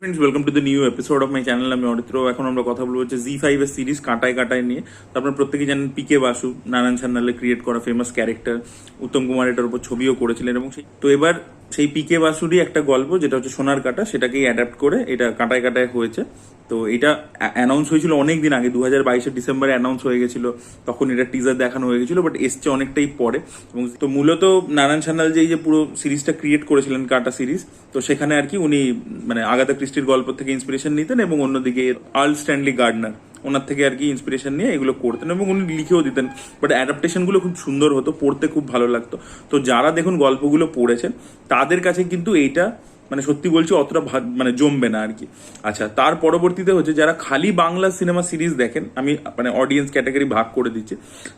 Friends, welcome to the new episode of my channel. আমি অরিত্র। এখন আমরা কথা বলবো হচ্ছে জি5 এর সিরিজ কাঁটায় কাঁটায় নিয়ে। তো আপনারা প্রত্যেকেই জানেন পিকে বাসু নারায়ণ সান্যালে ক্রিয়েট করা ফেমাস ক্যারেক্টার। উত্তম কুমার এটার উপর ছবিও করেছিলেন এবং তো এবার সেই পিকে বাসুরই একটা গল্প যেটা হচ্ছে সোনার কাঁটা, সেটাকেই অ্যাডাপ্ট করে এটা কাঁটায় কাঁটায় হয়েছে। তো এটা অ্যানাউন্স হয়েছিল অনেক দিন আগে, 2022 ডিসেম্বরে অ্যানাউন্স হয়ে গেছিল। তখন এটা টিজার দেখানো হয়ে গেছিল, বাট এসছে অনেকটাই পরে। এবং তো মূলত নারায়ণ সান্যাল যে এই যে পুরো সিরিজটা ক্রিয়েট করেছিলেন কাঁটা সিরিজ, তো সেখানে আর কি উনি মানে আগাথা ক্রিস্টির গল্প থেকে ইন্সপিরেশন নিতেন এবং অন্যদিকে আর্ল স্ট্যানলি গার্ডনার ওনার থেকে আর কি ইন্সপিরেশন নিয়ে এগুলো করতেন এবং উনি লিখেও দিতেন। বাট অ্যাডাপ্টেশনগুলো খুব সুন্দর হতো, পড়তে খুব ভালো লাগতো। তো যারা দেখুন গল্পগুলো পড়েছেন তাদের কাছে কিন্তু এইটা মানে সত্যি বলছি অতটা মানে জমবে না আর কি। আচ্ছা, তার পরবর্তীতে হচ্ছে যারা খালি বাংলা সিনেমা সিরিজ দেখেন, আমি মানে অডিয়েন্স ক্যাটাগরি ভাগ করে দিচ্ছি।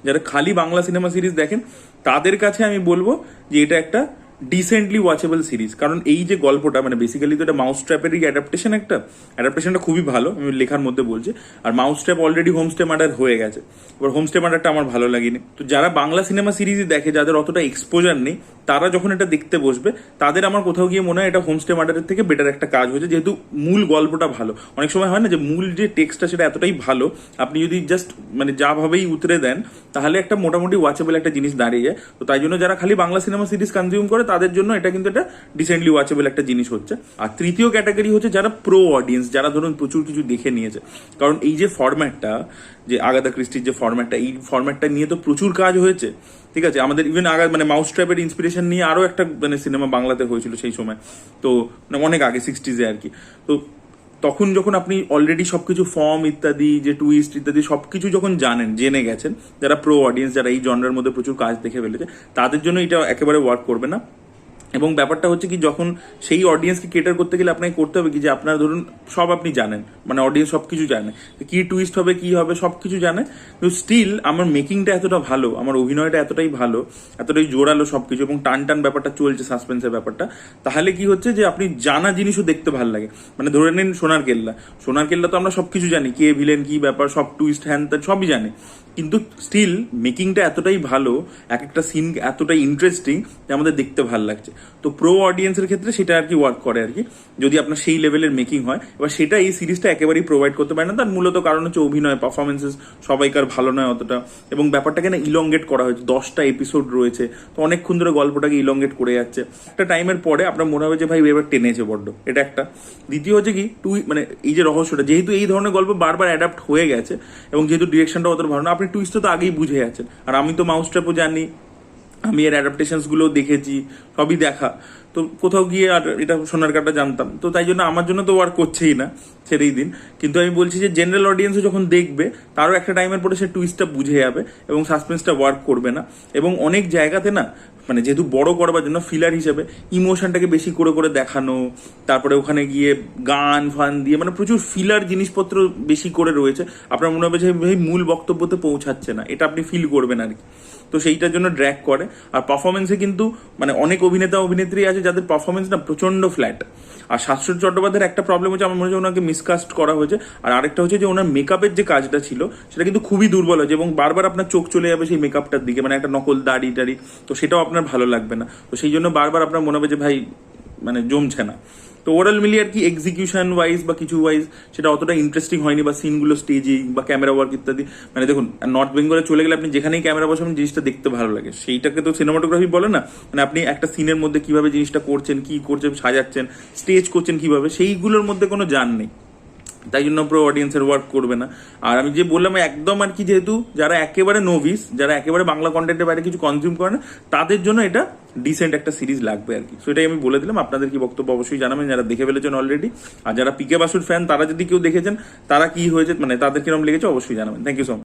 যারা খালি বাংলা সিনেমা সিরিজ দেখেন তাদের কাছে আমি বলবো যে এটা একটা ডিসেন্টলি ওয়াচেবল সিরিজ। কারণ এই যে গল্পটা মানে বেসিক্যালি তো এটা মাউস ট্র্যাপেরই অ্যাডাপ্টেশনটা খুবই ভালো, আমি লেখার মধ্যে বলছি। আর mouse trap already homestay murder হয়ে গেছে, এবার হোমস্টে মার্ডারটা আমার ভালো লাগেনি। তো যারা বাংলা সিনেমা সিরিজই দেখে, যাদের অতটা এক্সপোজার নেই, তারা যখন এটা দেখতে বসবে তাদের আমার কোথাও গিয়ে মনে হয় এটা হোমস্টে মার্ডারের থেকে বেটার একটা কাজ হয়েছে, যেহেতু মূল গল্পটা ভালো। অনেক সময় হয় না যে মূল যে টেক্সটটা সেটা এতটাই ভালো, আপনি যদি জাস্ট মানে যা ভাবেই উতরে দেন তাহলে একটা মোটামুটি ওয়াচেবল একটা জিনিস দাঁড়িয়ে যায়। তো তাই জন্য যারা খালি বাংলা সিনেমা সিরিজ কনজিউম করে তাদের জন্য এটা কিন্তু একটা ডিসেন্টলি ওয়াচেবল একটা জিনিস হচ্ছে। আর তৃতীয় ক্যাটাগরি হচ্ছে যারা প্রো অডিয়েন্স, যারা ধরুন প্রচুর কিছু দেখে নিয়েছে। কারণ এই যে ফরম্যাটটা, যে আগাথা ক্রিস্টির যে ফরম্যাটটা, এই ফরম্যাটটা নিয়ে তো প্রচুর কাজ হয়েছে। ঠিক আছে, আমাদের ইভেন মানে মাউস ট্র্যাপের ইন্সপিরেশন নিয়ে আরো একটা মানে সিনেমা বাংলাতে হয়েছিল সেই সময়, তো মানে অনেক আগে 60s আর কি। তো তখন যখন আপনি অলরেডি সবকিছু ফর্ম ইত্যাদি, যে টুইস্ট ইত্যাদি সবকিছু যখন জেনে গেছেন, যারা প্রো অডিয়েন্স, যারা এই জনরার মধ্যে প্রচুর কাজ দেখে ফেলেছে, তাদের জন্য এটা একেবারে ওয়ার্ক করবে না। এবং ব্যাপারটা হচ্ছে কি, যখন সেই অডিয়েন্সকে কেটার করতে গেলে আপনাকে করতে হবে কি, যে আপনার ধরুন সব আপনি জানেন, মানে অডিয়েন্স সব কিছু জানে, কি টুইস্ট হবে কি হবে সব কিছু জানে, কিন্তু স্টিল আমার মেকিংটা এতটা ভালো, আমার অভিনয়টা এতটাই ভালো, এতটাই জোরালো সবকিছু, এবং টান টান ব্যাপারটা চলছে, সাসপেন্সের ব্যাপারটা, তাহলে কি হচ্ছে যে আপনি জানা জিনিসও দেখতে ভালো লাগে। মানে ধরে নিন সোনার কেল্লা তো আমরা সবকিছু জানি, কে ভিলেন, কি ব্যাপার, সব টুইস্ট হ্যান ত্যান সবই জানি, কিন্তু স্টিল মেকিংটা এতটাই ভালো, এক একটা সিন এতটাই ইন্টারেস্টিং যে আমাদের দেখতে ভালো লাগছে। তো প্রো অডিয়েন্সের ক্ষেত্রে সেটা আর কি ওয়ার্ক করে আর কি, যদি আপনার সেই লেভেলের মেকিং হয়। এবার সেটা এই সিরিজটা একেবারেই প্রোভাইড করতে পারে না। তার মূলত কারণ হচ্ছে অভিনয়, পারফরমেন্সেস সবাইকার ভালো নয় অতটা, এবং ব্যাপারটাকে না ইলংগেট করা হয়েছে, 10টা এপিসোড রয়েছে, তো অনেকক্ষণ ধরে গল্পটাকে ইলংগেট করে যাচ্ছে। একটা টাইমের পরে আপনার মনে হবে যে ভাই এবার টেনেছে বড্ড, এটা একটা। দ্বিতীয় হচ্ছে কি, মানে এই যে রহস্যটা, যেহেতু এই ধরনের গল্প বারবার অ্যাডাপ্ট হয়ে গেছে এবং যেহেতু ডিরেকশনটা অতটা ভালো না, আপনি টুইস্টটা তো আগেই বুঝে যাচ্ছেন। আর আমি তো মাউস ট্র্যাপও জানি, আমি এর অ্যাডাপ্টেশনসগুলো দেখেছি, সবই দেখা। তো কোথাও গিয়ে আর এটা সোনার কাটা জানতাম, তো তাই জন্য আমার জন্য তো ওয়ার্ক করছেই না সেটাই দিন। কিন্তু আমি বলছি যে জেনারেল অডিয়েন্সও যখন দেখবে, তারও একটা টাইমের পরে সে টুইস্টটা বুঝে যাবে এবং সাসপেন্সটা ওয়ার্ক করবে না। এবং অনেক জায়গাতে না, মানে যেহেতু বড় করবার জন্য ফিলার হিসেবে ইমোশনটাকে বেশি করে করে দেখানো, তারপরে ওখানে গিয়ে গান ফান দিয়ে মানে প্রচুর ফিলার জিনিসপত্র বেশি করে রয়েছে, আপনার মনে হবে যে ভাই মূল বক্তব্যতে পৌঁছাচ্ছে না, এটা আপনি ফিল করবেন আর কি। তো সেইটার জন্য ড্র্যাগ করে। আর পারফরমেন্সে কিন্তু মানে অনেক অভিনেতা অভিনেত্রী আছে যাদের পারফরমেন্স না প্রচন্ড ফ্ল্যাট। আর শাশ্বত চট্টোপাধ্যায়ের একটা প্রবলেম হচ্ছে, আমার মনে হচ্ছে ওনাকে মিসকাস্ট করা হয়েছে। আর আরেকটা হচ্ছে যে ওনার মেকআপের যে কাজটা ছিল সেটা কিন্তু খুবই দুর্বল হয়েছে, এবং বারবার আপনার চোখ চলে যাবে সেই মেকআপটার দিকে, মানে একটা নকল দাড়ি টাড়ি, তো সেটাও আপনার ভালো লাগবে না। তো সেই জন্য বারবার আপনার মনে হবে যে ভাই মানে জমছে না। তো ওভারঅল মিলিয়ে আর কি এক্সিকিউশন ওয়াইজ বা কিছু ওয়াইজ সেটা অতটা ইন্টারেস্টিং হয়নি, বা সিনগুলো স্টেজিং বা ক্যামেরা ওয়ার্ক ইত্যাদি। মানে দেখুন, নর্থ বেঙ্গলে চলে গেলে আপনি যেখানেই ক্যামেরা বসাবেন জিনিসটা দেখতে ভালো লাগে, সেইটাকে তো সিনেমাটোগ্রাফি বলে না। মানে আপনি একটা সিনের মধ্যে কিভাবে জিনিসটা করছেন, কি করছেন, সাজাচ্ছেন, স্টেজ করছেন কিভাবে, সেইগুলোর মধ্যে কোনো জান নেই, তাই জন্য প্রো অডিয়েন্সের ওয়ার্ক করবে না। আর আমি যে বললাম একদম আর কি, যেহেতু যারা একেবারে নোভিস, যারা একেবারে বাংলা কন্টেন্টের বাইরে কিছু কনজিউম করে না, তাদের জন্য এটা ডিসেন্ট একটা সিরিজ লাগবে আর কি। সো এটাই আমি বলে দিলাম। আপনাদের কি বক্তব্য অবশ্যই জানাবেন, যারা দেখে ফেলেছেন অলরেডি। আর যারা পিকে বাসুর ফ্যান, তারা যদি কেউ দেখেছেন, তারা কি হয়েছে, মানে তাদের কিরকম লেগেছে অবশ্যই জানাবেন। Thank you so much.